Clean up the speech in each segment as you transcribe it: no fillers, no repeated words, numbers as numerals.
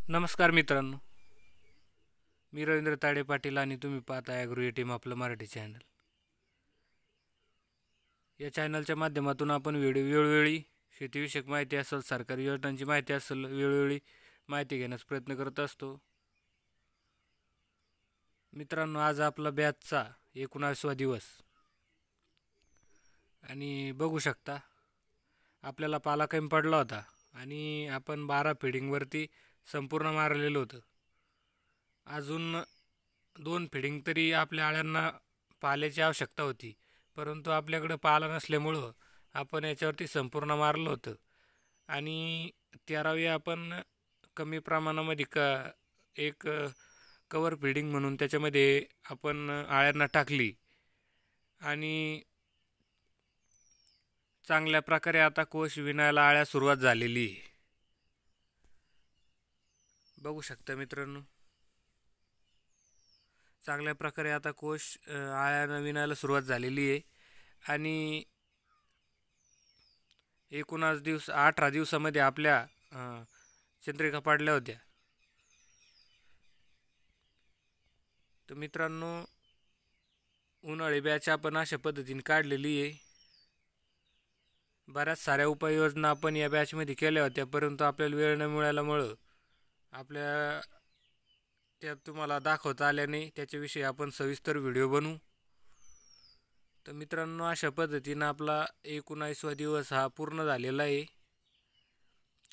नमस्कार मित्रांनो, मी रवींद्र ताडे पाटील आणि तुम्ही पाहता ॲग्रो टीम आपलं मराठी चॅनल. या चॅनलच्या माध्यमातून आपण वेळोवेळी शेतीविषयक माहिती असेल, सरकारी योजनांची माहिती असेल, वेळोवेळी माहिती घेण्याचा प्रयत्न करत असतो. मित्रांनो, आज आपला बॅचचा 19वा दिवस आणि बघू शकता आपल्याला पाला कमी पडला होता आणि आपण 12 फिडिंगवरती संपूर्ण मारलेलं होतं. अजून 2 फिडिंग तरी आपल्या आळ्यांना पाल्याची आवश्यकता होती, परंतु आपल्याकडं पाला नसल्यामुळं आपण याच्यावरती संपूर्ण मारलं होतं. आणि 13वी आपण कमी प्रमाणामध्ये एक कवर फिडिंग म्हणून त्याच्यामध्ये आपण आळ्यांना टाकली आणि चांगल्या प्रकारे आता कोश विणायला आळ्या सुरुवात झालेली आहे. बघू शकता मित्रांनो, चांगल्या प्रकारे आता कोश आळ्या विणायला सुरुवात झालेली आहे आणि 18 दिवसामध्ये आपल्या चंद्रिका पाडल्या होत्या. तर मित्रांनो, उन्हाळी बॅच आपण अशा पद्धतीने काढलेली आहे. बऱ्याच साऱ्या उपाययोजना आपण या बॅचमध्ये केल्या होत्या, परंतु आपल्याला वेळ न मिळाल्यामुळं आपल्या त्या तुम्हाला दाखवता आल्या नाही. त्याच्याविषयी आपण सविस्तर व्हिडिओ बनवू. तर मित्रांनो, अशा पद्धतीनं आपला 19वा दिवस हा पूर्ण झालेला आहे.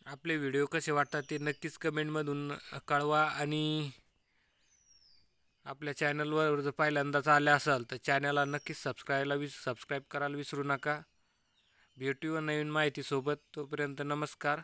आपले व्हिडिओ कसे वाटतात ते नक्कीच कमेंटमधून कळवा आणि आपल्या चॅनलवर जर पहिल्यांदाच आले असाल तर चॅनलला नक्कीच सबस्क्राईब करायला विसरू नका. भेटूया नवीन माहितीसोबत. तोपर्यंत नमस्कार.